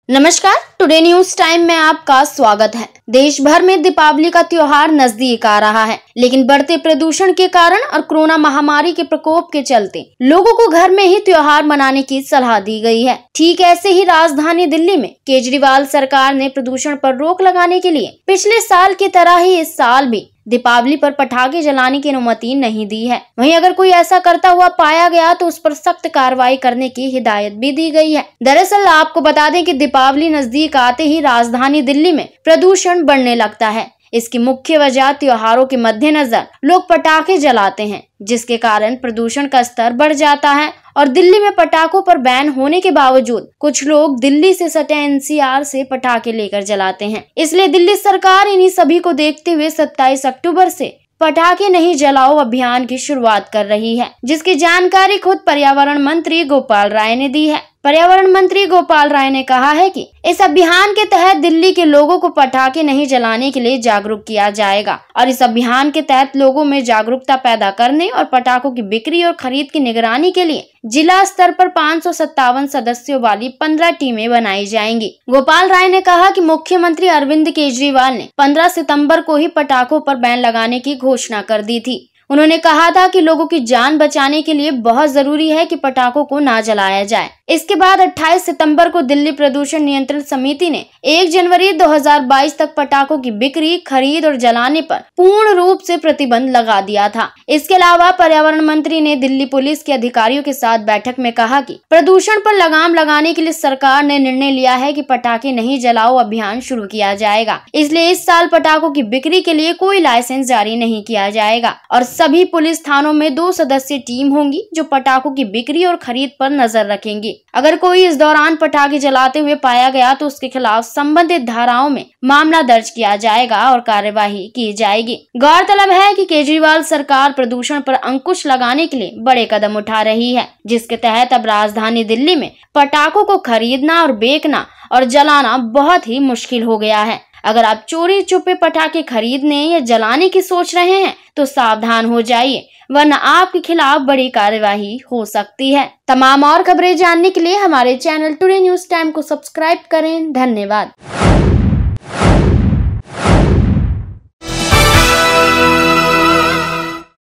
नमस्कार, today news time में आपका स्वागत है। देश भर में दीपावली का त्योहार नजदीक आ रहा है, लेकिन बढ़ते प्रदूषण के कारण और कोरोना महामारी के प्रकोप के चलते लोगों को घर में ही त्योहार मनाने की सलाह दी गई है। ठीक ऐसे ही राजधानी दिल्ली में केजरीवाल सरकार ने प्रदूषण पर रोक लगाने के लिए पिछले साल की तरह ही इस साल भी दीपावली पर पटाखे जलाने की अनुमति नहीं दी है। वहीं अगर कोई ऐसा करता हुआ पाया गया तो उस पर सख्त कार्रवाई करने की हिदायत भी दी गई है। दरअसल आपको बता दें कि दीपावली नजदीक आते ही राजधानी दिल्ली में प्रदूषण बढ़ने लगता है। इसकी मुख्य वजह त्योहारों के मद्देनजर लोग पटाखे जलाते हैं, जिसके कारण प्रदूषण का स्तर बढ़ जाता है। और दिल्ली में पटाखों पर बैन होने के बावजूद कुछ लोग दिल्ली से सटे एनसीआर से पटाखे लेकर जलाते हैं। इसलिए दिल्ली सरकार इन्हीं सभी को देखते हुए 27 अक्टूबर से पटाखे नहीं जलाओ अभियान की शुरुआत कर रही है, जिसकी जानकारी खुद पर्यावरण मंत्री गोपाल राय ने दी है। पर्यावरण मंत्री गोपाल राय ने कहा है कि इस अभियान के तहत दिल्ली के लोगों को पटाखे नहीं जलाने के लिए जागरूक किया जाएगा और इस अभियान के तहत लोगों में जागरूकता पैदा करने और पटाखों की बिक्री और खरीद की निगरानी के लिए जिला स्तर पर 557 सदस्यों वाली 15 टीमें बनाई जाएंगी। गोपाल राय ने कहा कि मुख्यमंत्री अरविंद केजरीवाल ने 15 सितंबर को ही पटाखों पर बैन लगाने की घोषणा कर दी थी। उन्होंने कहा था कि लोगों की जान बचाने के लिए बहुत जरूरी है कि पटाखों को ना जलाया जाए। इसके बाद 28 सितंबर को दिल्ली प्रदूषण नियंत्रण समिति ने 1 जनवरी 2022 तक पटाखों की बिक्री, खरीद और जलाने पर पूर्ण रूप से प्रतिबंध लगा दिया था। इसके अलावा पर्यावरण मंत्री ने दिल्ली पुलिस के अधिकारियों के साथ बैठक में कहा कि प्रदूषण पर लगाम लगाने के लिए सरकार ने निर्णय लिया है कि पटाखे नहीं जलाओ अभियान शुरू किया जाएगा। इसलिए इस साल पटाखों की बिक्री के लिए कोई लाइसेंस जारी नहीं किया जाएगा और सभी पुलिस थानों में 2 सदस्यीय टीम होंगी जो पटाखों की बिक्री और खरीद पर नजर रखेंगी। अगर कोई इस दौरान पटाखे जलाते हुए पाया गया तो उसके खिलाफ संबंधित धाराओं में मामला दर्ज किया जाएगा और कार्यवाही की जाएगी। गौरतलब है कि केजरीवाल सरकार प्रदूषण पर अंकुश लगाने के लिए बड़े कदम उठा रही है, जिसके तहत अब राजधानी दिल्ली में पटाखों को खरीदना और बेचना और जलाना बहुत ही मुश्किल हो गया है। अगर आप चोरी छुपे पटाखे खरीदने या जलाने की सोच रहे हैं तो सावधान हो जाइए, वरना आपके खिलाफ बड़ी कार्यवाही हो सकती है। तमाम और खबरें जानने के लिए हमारे चैनल टुडे न्यूज टाइम को सब्सक्राइब करें। धन्यवाद।